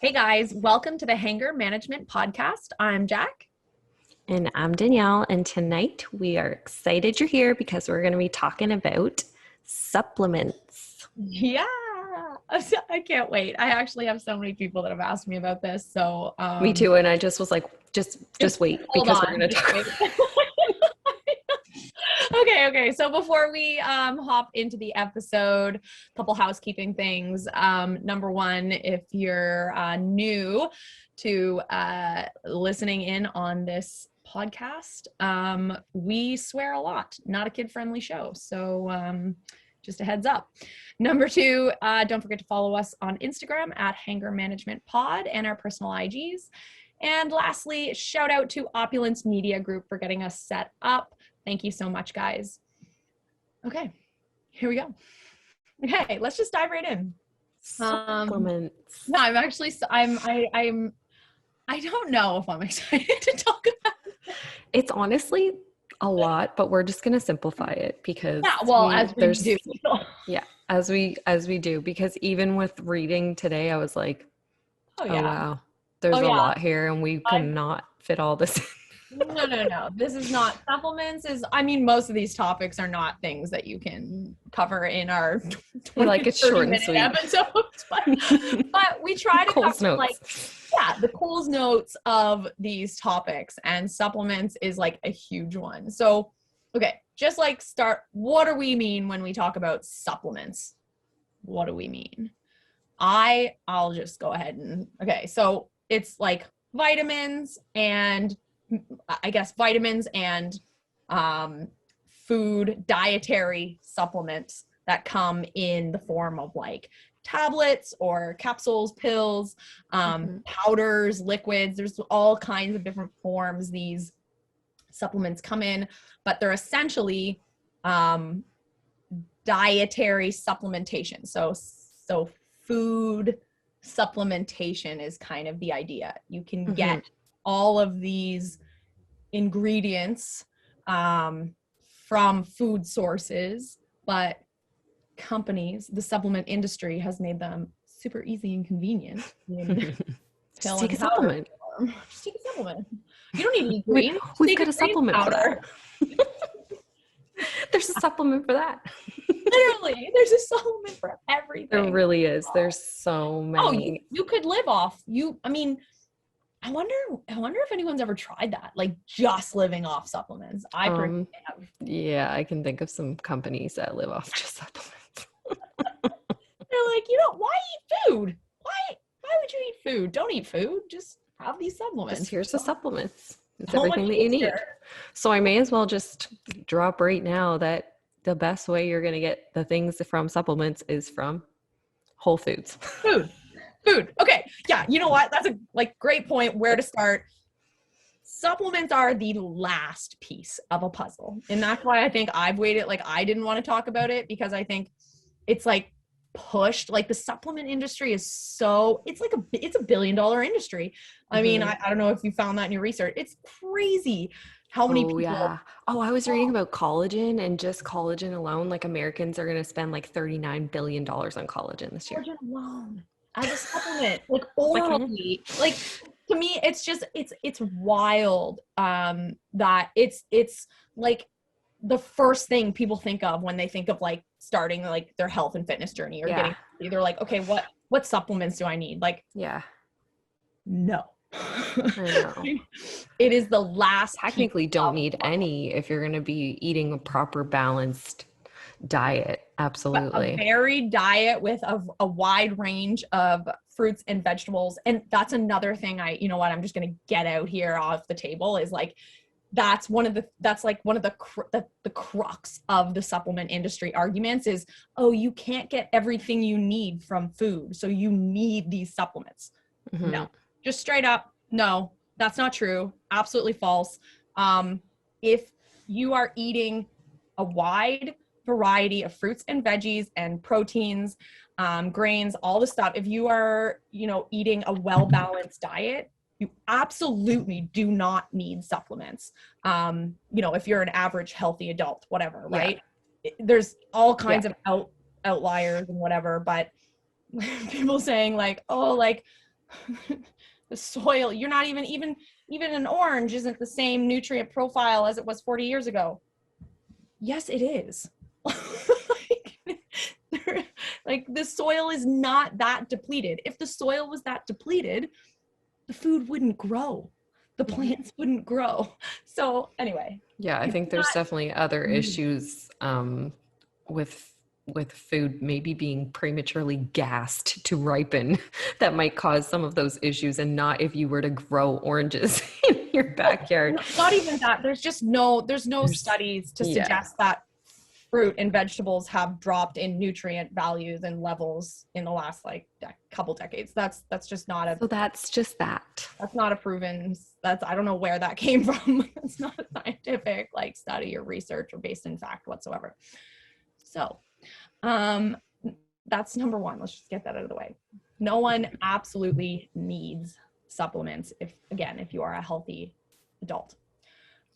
Hey guys, welcome to the Hanger Management Podcast. I'm Jac. And I'm Danielle, and tonight we are excited you're here because we're going to be talking about supplements. Yeah, I can't wait. I actually have so many people that have asked me about this. So, Me too, and I just was like, just wait hold because on, we're going to talk. Okay. So before we hop into the episode, a couple housekeeping things. Number one, if you're new to listening in on this podcast, we swear a lot. Not a kid-friendly show. So just a heads up. Number two, don't forget to follow us on Instagram at Hanger Management Pod and our personal IGs. And lastly, shout out to Opulence Media Group for getting us set up. Thank you so much, guys. Okay, here we go. Okay, let's just dive right in. Supplements. No, I'm actually, I don't know if I'm excited to talk about it. It's honestly a lot, but we're just going to simplify it because as we do. Yeah, as we do, because even with reading today, I was like, oh wow, there's a lot here and we cannot fit all this in. No. This is not supplements. Most of these topics are not things that you can cover in our 20, it's short and sweet episodes, but we try to cover the Coles notes of these topics, and supplements is like a huge one. So, okay, just like start. What do we mean when we talk about supplements? What do we mean? I'll just go ahead and so it's like vitamins and food dietary supplements that come in the form of like tablets or capsules, pills, powders, liquids. There's all kinds of different forms these supplements come in, but they're essentially dietary supplementation. So food supplementation is kind of the idea. You can get all of these ingredients from food sources, but companies, the supplement industry has made them super easy and convenient. Just take a supplement. Just take a supplement. You don't need to eat green. We've got a supplement powder. For that. There's a supplement for that. Literally, there's a supplement for everything. There really is. There's so many. You could live off. I wonder if anyone's ever tried that, like just living off supplements. I personally have. Yeah, I can think of some companies that live off just supplements. They're like, why eat food? Why would you eat food? Don't eat food. Just have these supplements. Here's the supplements. It's everything that you need. So I may as well just drop right now that the best way you're going to get the things from supplements is from Whole Foods. Food. Okay. Yeah. You know what? That's a great point where to start. Supplements are the last piece of a puzzle. And that's why I think I've waited. I didn't want to talk about it because I think it's pushed. The supplement industry is it's $1 billion industry. I mean, I don't know if you found that in your research. It's crazy how many people. Yeah. Oh, I was reading about collagen, and just collagen alone, Americans are going to spend $39 billion on collagen this year. Collagen alone. As a supplement, orally, to me, it's wild that it's the first thing people think of when they think of starting their health and fitness journey or getting, they're okay, what supplements do I need? No. I know. It is the last. Technically don't need any if you're going to be eating a proper balanced diet. Absolutely. A varied diet with a wide range of fruits and vegetables. And that's another thing I'm just going to get out here off the table is that's one of the crux of the supplement industry arguments is, you can't get everything you need from food. So you need these supplements. No, just straight up. No, that's not true. Absolutely false. If you are eating a wide variety of fruits and veggies and proteins, grains, all the stuff, if you are, eating a well-balanced diet, you absolutely do not need supplements. If you're an average healthy adult, whatever, right? There's all kinds of outliers and whatever, but people saying The soil, you're not even an orange isn't the same nutrient profile as it was 40 years ago. Yes, it is. Like the soil is not that depleted. If the soil was that depleted, the food wouldn't grow. The plants wouldn't grow. So anyway. Yeah, I think there's definitely other issues with food maybe being prematurely gassed to ripen that might cause some of those issues, and not if you were to grow oranges in your backyard. Not even that. There's no studies to suggest that fruit and vegetables have dropped in nutrient values and levels in the last like couple decades. That's just not a. So that's just that. That's not a proven. I don't know where that came from. It's not a scientific like study or research or based in fact whatsoever. So, that's number one. Let's just get that out of the way. No one absolutely needs supplements if you are a healthy adult.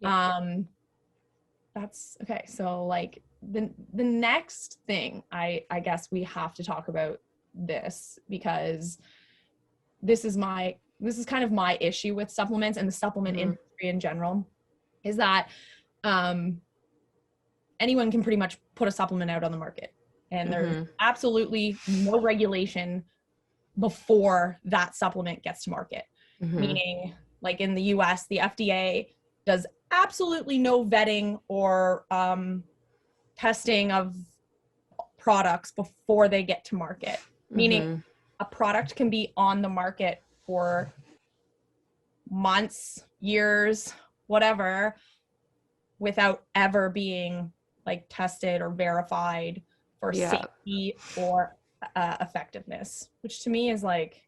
That's okay. So like the next thing, I guess we have to talk about this, because this is kind of my issue with supplements and the supplement industry in general, is that anyone can pretty much put a supplement out on the market, and there's absolutely no regulation before that supplement gets to market. Meaning, like in the US, the FDA does absolutely no vetting or testing of products before they get to market. Meaning a product can be on the market for months, years, whatever, without ever being like tested or verified for safety or effectiveness, which to me is like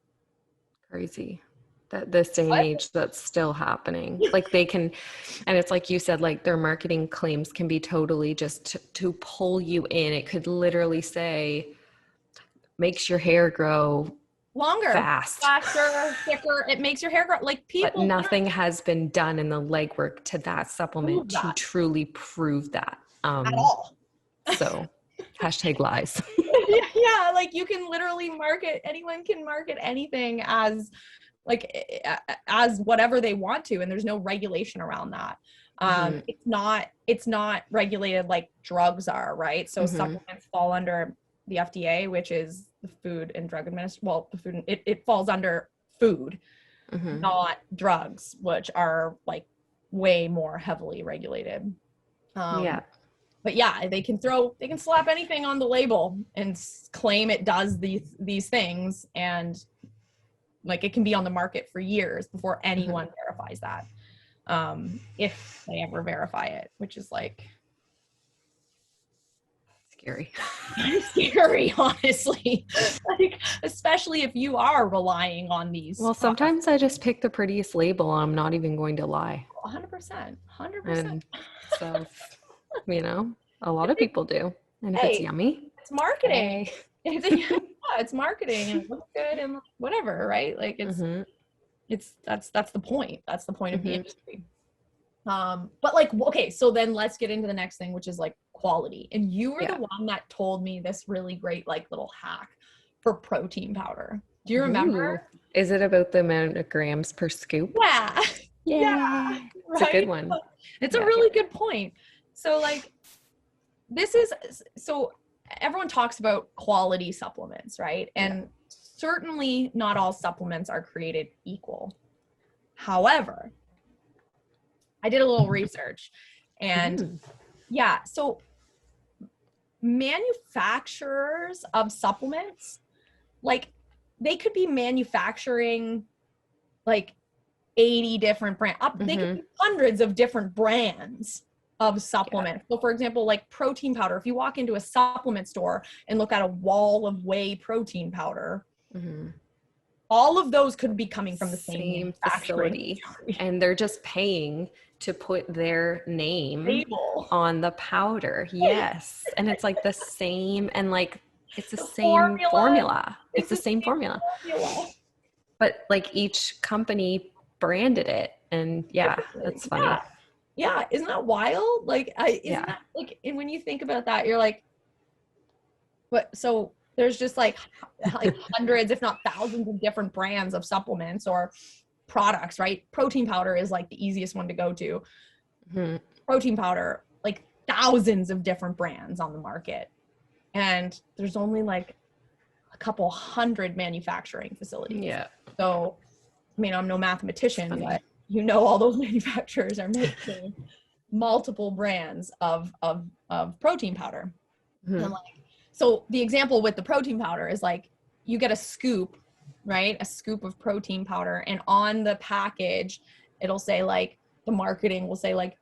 crazy. That this day and age that's still happening. Like they can, and it's like you said, like their marketing claims can be totally just to pull you in. It could literally say makes your hair grow longer, faster, thicker. It makes your hair grow. Like people, but nothing has been done in the legwork to that supplement to truly prove that at all. So hashtag lies. Yeah, like you can literally anyone can market anything as whatever they want to, and there's no regulation around that. It's not regulated like drugs are, right? So supplements fall under the FDA, which is the Food and Drug Administration. Well, it falls under food, not drugs, which are like way more heavily regulated. But yeah, they can slap anything on the label and claim it does these things, and like it can be on the market for years before anyone verifies that, if they ever verify it, which is like scary, honestly. Like, especially if you are relying on these. Well, sometimes I just pick the prettiest label. I'm not even going to lie. 100%. And so, a lot of people do. And if it's yummy, it's marketing. It's marketing and it looks good and whatever, right? Like that's the point. That's the point of the industry. But like, okay, so then let's get into the next thing, which is like quality. And you were the one that told me this really great like little hack for protein powder. Do you remember? Is it about the amount of grams per scoop? Yeah. It's a good one. It's a really good point. So like, so everyone talks about quality supplements, right? And certainly not all supplements are created equal. However, I did a little research, and so manufacturers of supplements, like they could be manufacturing like 80 different brands. They could be hundreds of different brands of supplements. So for example, like protein powder, if you walk into a supplement store and look at a wall of whey protein powder, all of those could be coming from the same facility, and they're just paying to put their name on the powder. Yes. And it's like the same, and like it's the same formula. It's the same formula. But like each company branded it, and that's funny. Yeah, isn't that wild? Like, isn't that like, and when you think about that, you're like, what? So There's just like hundreds, if not thousands of different brands of supplements or products, right? Protein powder is like the easiest one to go to. Mm-hmm. Protein powder, like thousands of different brands on the market. And there's only like a couple hundred manufacturing facilities. Yeah. So, I mean, I'm no mathematician, but you know, all those manufacturers are making multiple brands of protein powder. Mm-hmm. And like, so the example with the protein powder is like, you get a scoop, right? A scoop of protein powder. And on the package, it'll say like, the marketing will say like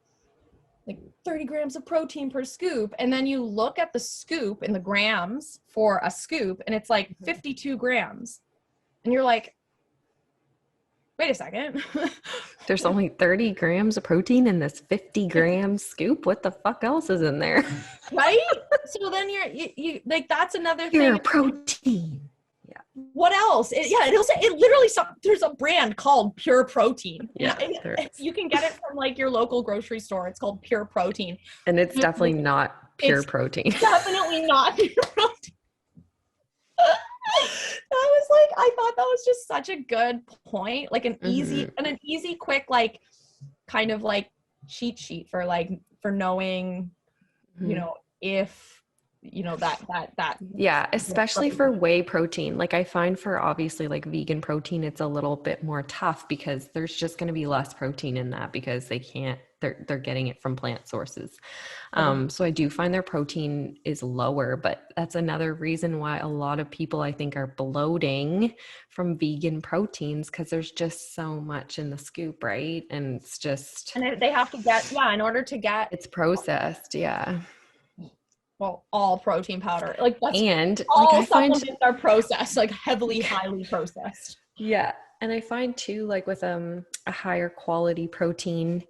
30 grams of protein per scoop. And then you look at the scoop and the grams for a scoop, and it's like 52 grams. And you're like, wait a second. There's only 30 grams of protein in this 50 gram scoop. What the fuck else is in there? Right? So then you like, that's another Pure thing. protein. Yeah. What else? It'll say, it literally, there's a brand called Pure Protein. Yeah. You can get it from like your local grocery store. It's called Pure Protein. And it's definitely not pure protein. Definitely not pure protein. That was like, I thought that was just such a good point. Like an easy, quick, like kind of like cheat sheet for knowing, you know, if, you know, that yeah, especially for whey protein. Like I find for obviously like vegan protein, it's a little bit more tough because there's just going to be less protein in that because they're getting it from plant sources. So I do find their protein is lower, but that's another reason why a lot of people I think are bloating from vegan proteins, because there's just so much in the scoop, right? And it's just, and they have to get, in order to get, it's processed. Yeah. Well, all protein powder, like that's, and all like I supplements find are processed, like heavily, highly processed. Yeah. And I find too, like with a higher quality protein,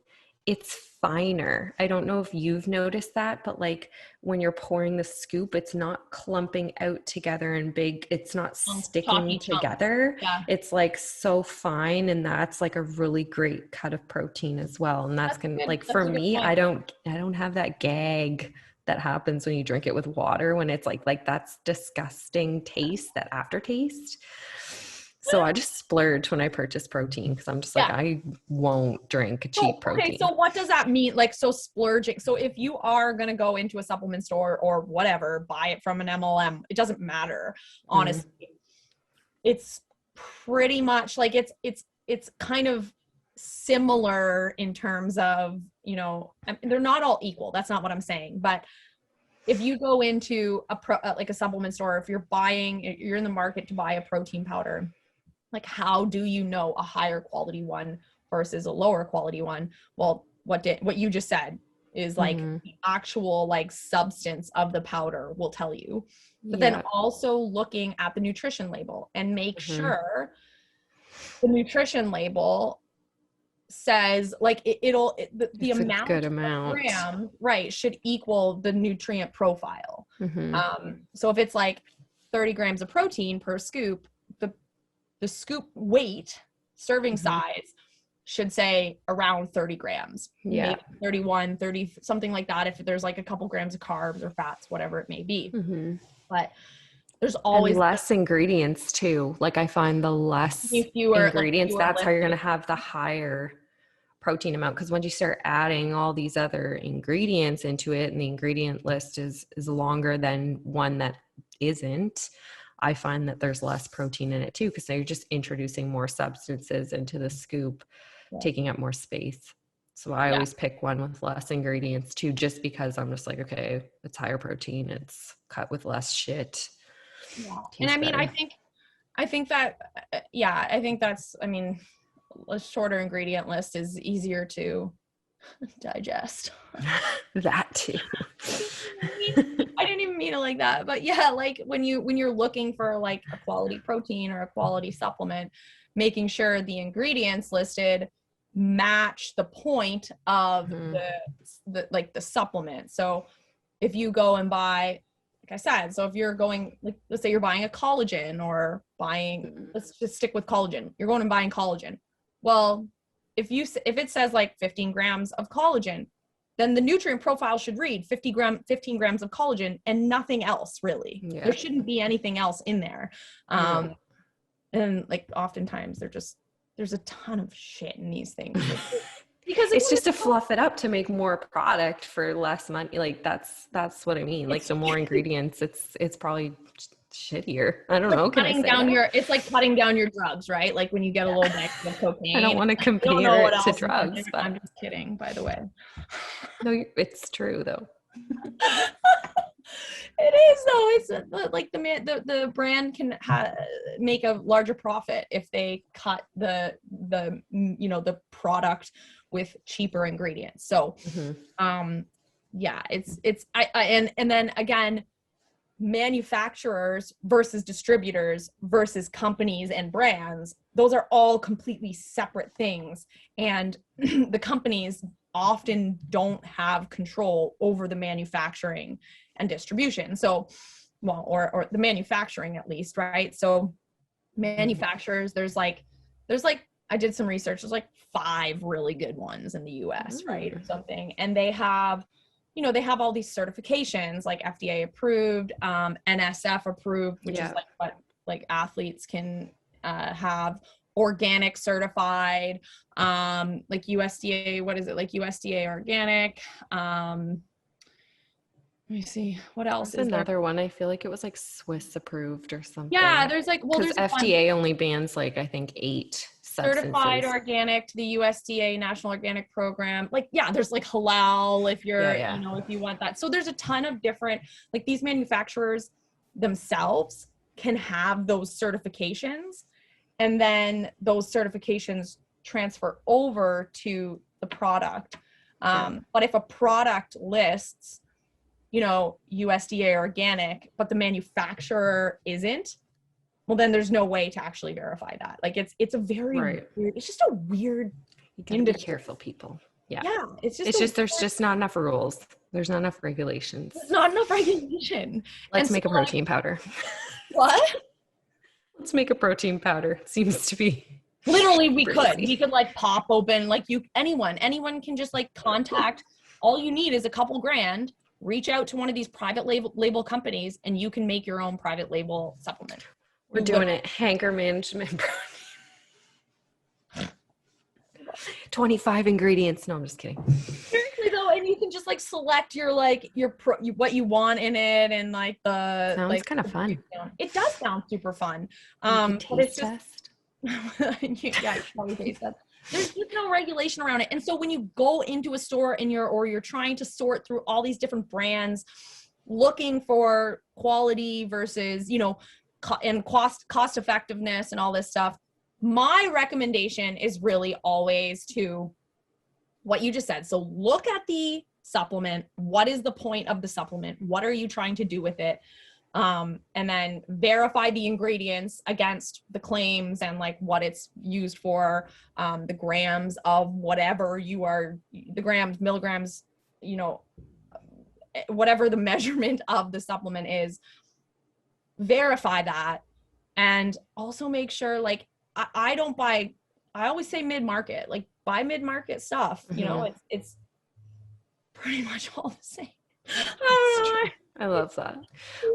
it's finer. I don't know if you've noticed that, but like when you're pouring the scoop, it's not clumping out together and big. It's not sticking together. Yeah. It's like so fine. And that's like a really great cut of protein as well. And that's gonna, like, for me, I don't have that gag that happens when you drink it with water, when it's like that's disgusting taste, that aftertaste. So I just splurge when I purchase protein because I'm just like, I won't drink a cheap protein. Okay, so what does that mean? Like, so splurging. So if you are going to go into a supplement store or whatever, buy it from an MLM, it doesn't matter, honestly. It's pretty much like it's kind of similar in terms of, you know, they're not all equal. That's not what I'm saying. But if you go into like a supplement store, if you're in the market to buy a protein powder, like how do you know a higher quality one versus a lower quality one? Well, what you just said is like the actual like substance of the powder will tell you. But then also looking at the nutrition label and make sure the nutrition label says like the amount good of amount gram, right, should equal the nutrient profile. So if it's like 30 grams of protein per scoop, the scoop weight, serving size should say around 30 grams, maybe 31, 30, something like that. If there's like a couple grams of carbs or fats, whatever it may be. But there's always less ingredients too. Like I find the less ingredients, that's how you're going to have the higher protein amount. Because when you start adding all these other ingredients into it and the ingredient list is longer than one that isn't, I find that there's less protein in it too, because they're just introducing more substances into the scoop, taking up more space. So I always pick one with less ingredients too, just because I'm just like, okay, it's higher protein, it's cut with less shit. And I mean, better. I think that's, I mean, a shorter ingredient list is easier to digest. That too. I didn't even mean it like that, but yeah, like when you're looking for like a quality protein or a quality supplement, making sure the ingredients listed match the point of the supplement. So if you go and buy, like I said, so if you're going, like, let's say you're buying a collagen or let's just stick with collagen. You're going and buying collagen. Well, if it says like 15 grams of collagen, then the nutrient profile should read 15 grams of collagen and nothing else really. Yeah. There shouldn't be anything else in there. And like oftentimes there's a ton of shit in these things. Because it's just to fluff it up to make more product for less money. Like that's what I mean. Like the more ingredients, it's probably shittier. I don't know. Can I say that? It's like cutting down your drugs, right? Like when you get a little bit of cocaine. I don't want to compare it to drugs, but I'm just kidding, by the way. No, it's true though. It is though. It's like the brand can make a larger profit if they cut the product with cheaper ingredients. So, yeah, and then again, manufacturers versus distributors versus companies and brands, those are all completely separate things. And the companies often don't have control over the manufacturing and distribution. So, well, or the manufacturing at least, right? So manufacturers, there's like, I did some research, there's like 5 really good ones in the US, right? Or something. And they have, they have all these certifications like FDA approved, NSF approved, which is like what like athletes can have, organic certified, like USDA, what is it? Like USDA organic. Let me see what else is another one. I feel like it was like Swiss approved or something. Yeah, there's like, well, there's FDA only bans like I think 8 substances. Certified organic to the USDA National Organic Program. Like, yeah, there's like halal if you're, if you want that. So there's a ton of different, like these manufacturers themselves can have those certifications, and then those certifications transfer over to the product. But if a product lists, USDA organic, but the manufacturer isn't, well, then there's no way to actually verify that. Like it's a very weird, it's just a weird. You gotta be careful, people. Yeah. It's just there's just not enough rules. There's not enough regulations. There's not enough regulation. Let's make a protein powder. What? Let's make a protein powder. Seems to be. Literally, we could like pop open, like anyone can just like contact. All you need is a couple grand. Reach out to one of these private label companies, and you can make your own private label supplement. We're doing it. Hanger management. 25 ingredients. No, I'm just kidding. Seriously though, and you can just like select your what you want in it, and like the sounds kind of fun. It does sound super fun. But it's just probably taste test. There's just no regulation around it. And so when you go into a store and you're trying to sort through all these different brands, looking for quality versus, and cost effectiveness and all this stuff, my recommendation is really always to what you just said. So look at the supplement. What is the point of the supplement? What are you trying to do with it? And then verify the ingredients against the claims and like what it's used for, the grams of whatever the grams, milligrams, whatever the measurement of the supplement is, verify that. And also make sure, like, I always say mid-market, like buy mid-market stuff, it's pretty much all the same. I love that.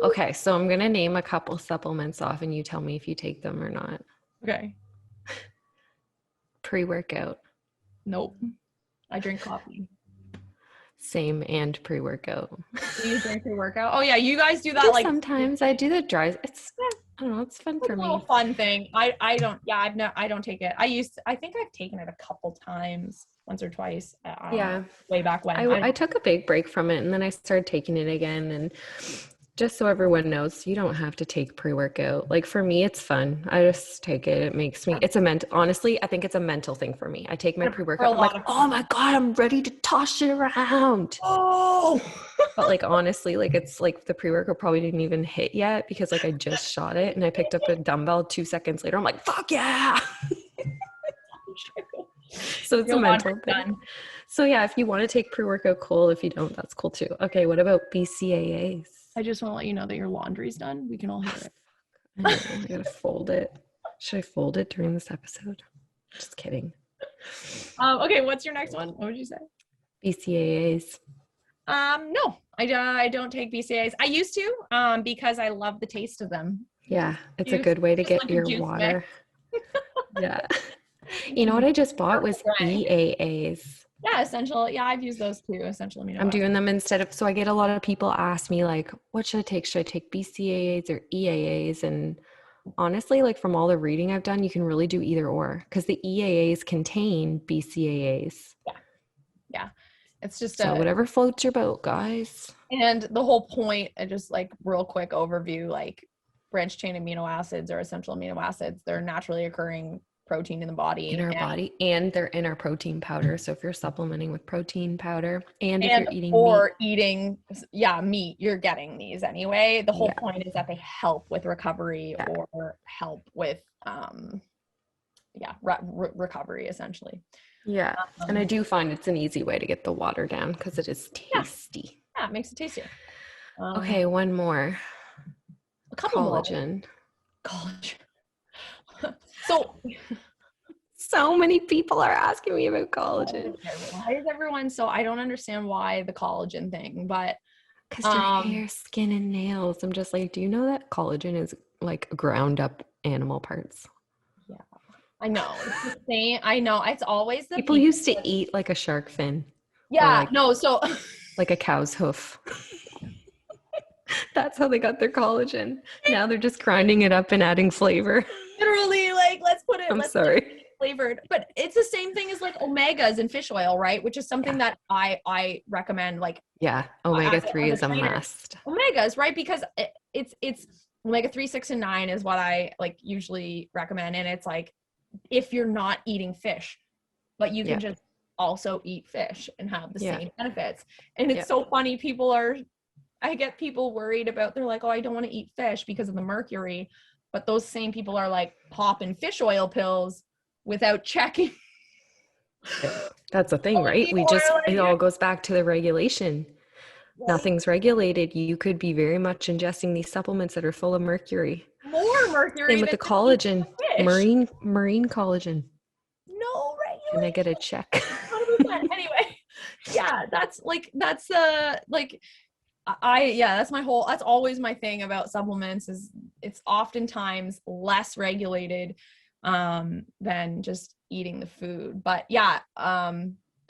Okay, so I'm going to name a couple supplements off and you tell me if you take them or not. Okay. Pre-workout. Nope. I drink coffee. Same, and pre-workout. Do you drink pre-workout? Oh yeah, you guys do that like sometimes. I do the dry. It's I don't know, it's fun for me. It's a little fun thing. I don't take it. I think I've taken it a couple times, once or twice. Way back when. I took a big break from it and then I started taking it again. And just so everyone knows, you don't have to take pre-workout. Like for me, it's fun. I just take it. It makes me, honestly, I think it's a mental thing for me. I take my pre-workout. I'm like, oh my God, I'm ready to toss it around. Oh, but like, honestly, like it's like the pre-workout probably didn't even hit yet because like I just shot it and I picked up a dumbbell 2 seconds later. I'm like, fuck yeah. So it's a mental thing. So yeah, if you want to take pre-workout, cool. If you don't, that's cool too. Okay. What about BCAAs? I just want to let you know that your laundry's done. We can all hear it. I gotta fold it. Should I fold it during this episode? Just kidding. Okay, what's your next one? What would you say? BCAAs? No, I don't take BCAAs. I used to, because I love the taste of them. Yeah, it's a good way to get like your water. Yeah. You know what I just bought was EAAs. Yeah, essential. Yeah, I've used those too, essential amino I'm acids. doing them instead of, so I get a lot of people ask me like, what should I take? Should I take BCAAs or EAAs? And honestly, like from all the reading I've done, you can really do either or, because the EAAs contain BCAAs. Yeah. Yeah. It's just So whatever floats your boat, guys. And the whole point, just like real quick overview, like branched chain amino acids or essential amino acids, they're naturally occurring protein in the body. In our body, and they're in our protein powder. So if you're supplementing with protein powder, and if you're eating meat. eating, meat, you're getting these anyway. The whole point is that they help with recovery or help with, recovery essentially. Yeah. And I do find it's an easy way to get the water down because it is tasty. Yeah, it makes it tastier. Okay, one more. A couple Collagen. Collagen. So many people are asking me about collagen. Why is everyone so? I don't understand why the collagen thing, but because your hair, skin, and nails. I'm just like, do you know that collagen is like ground up animal parts? Yeah, I know. It's the same. I know. It's always the people used to eat like a shark fin. Yeah, so like a cow's hoof. That's how they got their collagen. Now they're just grinding it up and adding flavor. Literally, like, let's put it. I'm sorry. Flavored, but it's the same thing as like omegas and fish oil, right? Which is something that I recommend. Like, omega-3 is a must. Omegas, right? Because it's omega-3, 6, and 9 is what I like usually recommend, and it's like if you're not eating fish, but you can just also eat fish and have the same benefits. And it's so funny. I get people worried about. They're like, oh, I don't want to eat fish because of the mercury, but those same people are like popping fish oil pills without checking. That's the thing, right? It all goes back to the regulation. Right. Nothing's regulated. You could be very much ingesting these supplements that are full of mercury. More mercury. Same with the collagen, marine collagen. No regulation. Can I get a check? 100%. Anyway, that's always my thing about supplements is it's oftentimes less regulated than just eating the food. But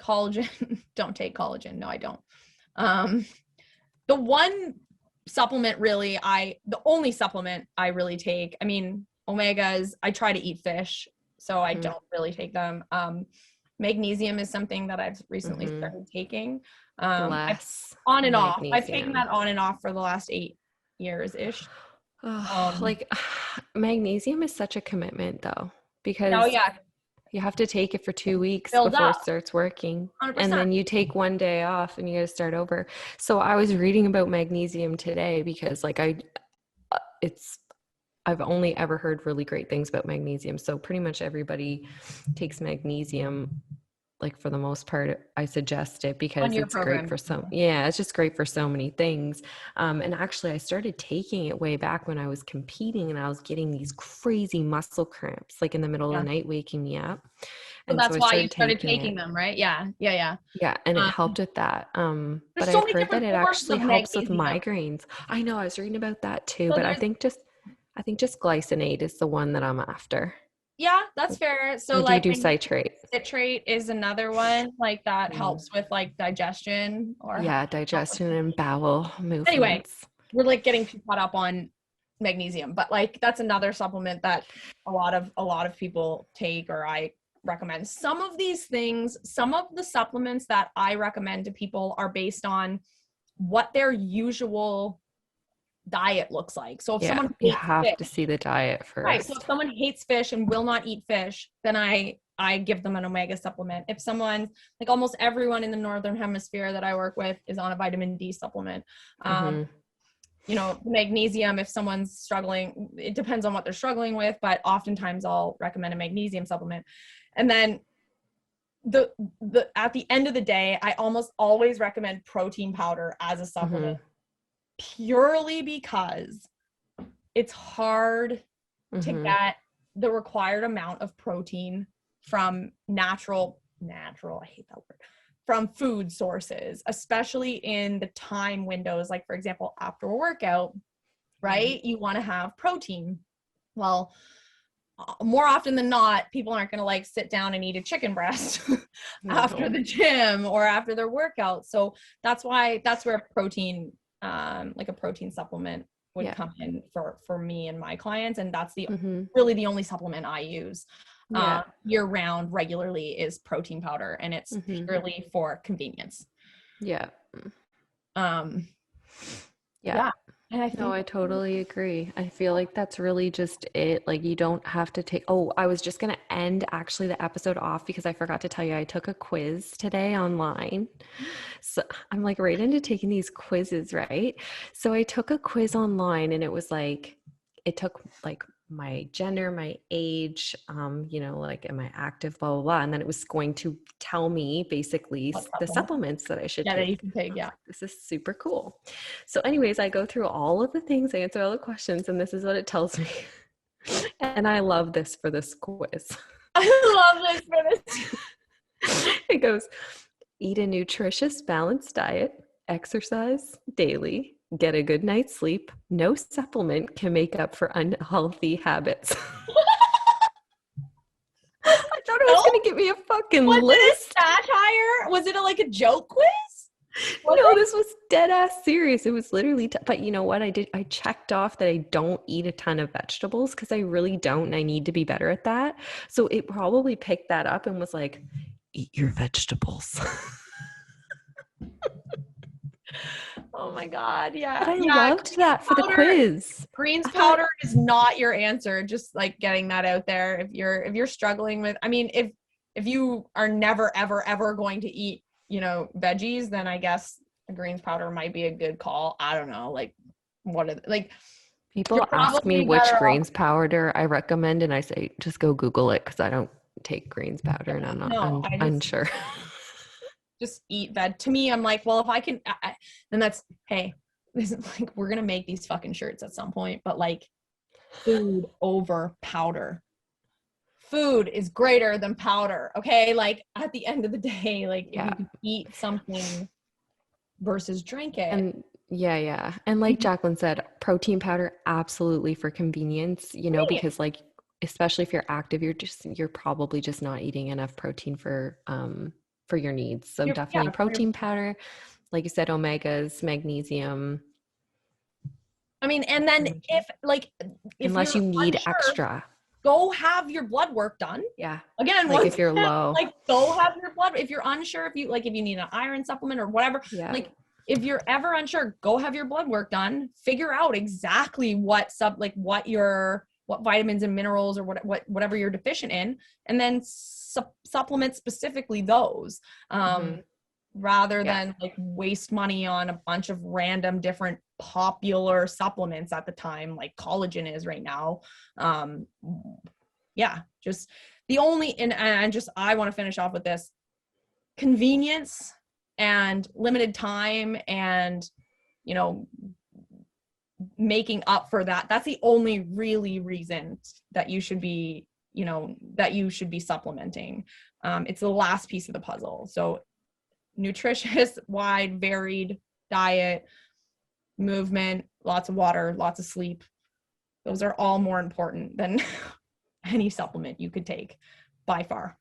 collagen, don't take collagen. No, I don't. The one supplement the only supplement I really take, I mean, omegas, I try to eat fish, so I don't really take them. Magnesium is something that I've recently started taking. On and off. I've taken that on and off for the last 8 years-ish. Magnesium is such a commitment though, because you have to take it for 2 weeks before it starts working. 100%. And then you take one day off and you got to start over. So I was reading about magnesium today because I've only ever heard really great things about magnesium. So pretty much everybody takes magnesium. Like for the most part, I suggest it because it's great for it's just great for so many things. And actually I started taking it way back when I was competing and I was getting these crazy muscle cramps, like in the middle of the night, waking me up. And that's why you started taking them, right? Yeah. Yeah. And it helped with that. But I've heard that it actually helps with migraines. I know, I was reading about that too, but I think just glycinate is the one that I'm after. Yeah, that's fair. So do you do citrate? Citrate is another one like that helps with like digestion digestion and bowel movements. Anyway, we're like getting too caught up on magnesium, but like that's another supplement that a lot of people take, or I recommend. Some of these things, some of the supplements that I recommend to people are based on what their usual diet looks like. So if someone you have to see the diet first. Right. So if someone hates fish and will not eat fish, then I give them an omega supplement. If someone, like almost everyone in the Northern Hemisphere that I work with is on a vitamin D supplement. Magnesium, if someone's struggling, it depends on what they're struggling with, but oftentimes I'll recommend a magnesium supplement. And then at the end of the day, I almost always recommend protein powder as a supplement. Purely because it's hard to get the required amount of protein from natural, I hate that word, from food sources, especially in the time windows. Like, for example, after a workout, right? You want to have protein. Well, more often than not, people aren't going to like sit down and eat a chicken breast after the gym or after their workout. So that's where protein, like a protein supplement would come in for me and my clients. And that's really the only supplement I use year round regularly is protein powder, and it's purely for convenience. Yeah. And I think I totally agree. I feel like that's really just it. Like, you don't have to take, I was just going to end actually the episode off because I forgot to tell you, I took a quiz today online. So I'm like right into taking these quizzes, right? So I took a quiz online, and it was like, it took like my gender, my age, like, am I active, blah, blah, blah. And then it was going to tell me basically the supplements that I should take. That you can take. Yeah. This is super cool. So anyways, I go through all of the things, I answer all the questions, and this is what it tells me. And I love this for this quiz. I love this for this. It goes, eat a nutritious, balanced diet, exercise daily, get a good night's sleep. No supplement can make up for unhealthy habits. I thought it was going to give me a fucking list. Was it a satire? Was it like a joke quiz? This was dead ass serious. It was literally, but you know what I did? I checked off that I don't eat a ton of vegetables because I really don't, and I need to be better at that. So it probably picked that up and was like, eat your vegetables. Oh my God. Yeah. But I loved that for the quiz. Greens powder is not your answer. Just like getting that out there. If you're struggling with, I mean, if you are never, ever, ever going to eat, veggies, then I guess a greens powder might be a good call. I don't know. Like, people ask me which greens powder I recommend, and I say, just go Google it, because I don't take greens powder and I'm not unsure. Just eat veg. To me, I'm like, well, if I can, then that's, hey, this is like, we're going to make these fucking shirts at some point, but like, food over powder. Food is greater than powder. Okay. Like, at the end of the day, like, if you can eat something versus drink it. And and like Jacqueline said, protein powder, absolutely for convenience, because like, especially if you're active, you're probably just not eating enough protein for your needs. So definitely protein powder, like you said, omegas, magnesium. I mean, and then if unless you need extra, go have your blood work done. Yeah. Again, like if you're low, like go have your blood. If you're unsure, if you need an iron supplement or whatever, like if you're ever unsure, go have your blood work done. Figure out exactly what vitamins and minerals or whatever you're deficient in, and then supplement specifically those, rather than like waste money on a bunch of random different popular supplements at the time, like collagen is right now. Just the only, and I want to finish off with this: convenience and limited time, and making up for that. That's the only really reason that you should be supplementing. It's the last piece of the puzzle. So nutritious, wide, varied diet, movement, lots of water, lots of sleep. Those are all more important than any supplement you could take, by far.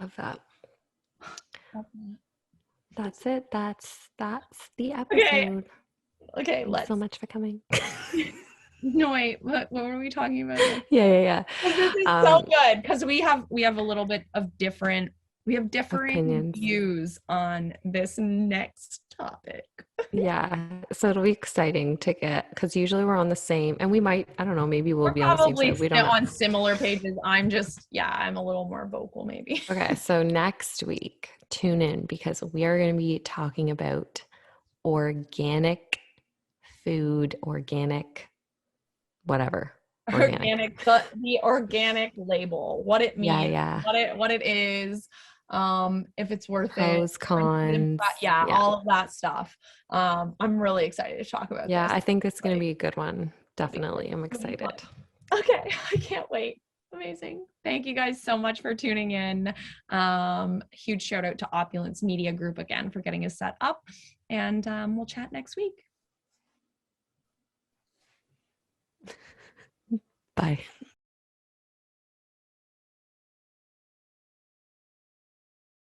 Love that. That's it. That's the episode. Okay. Thanks so much for coming. No, wait, what were we talking about? Yeah. This is so good, because we have a little bit of differing opinions, views on this next topic. Yeah, so it'll be exciting to get, because usually we're on the same, and we might, I don't know, maybe we'll be on the same side. We don't know. On similar pages. I'm a little more vocal maybe. Okay, so next week, tune in, because we are going to be talking about organic food, organic whatever. Organic, the organic label, what it means, what it is, if it's worth pros, cons, all of that stuff. I'm really excited to talk about this. I think it's going to be a good one. Definitely. I'm excited. Okay, I can't wait. Amazing. Thank you guys so much for tuning in. Huge shout out to Opulence Media Group again for getting us set up. And we'll chat next week. Bye.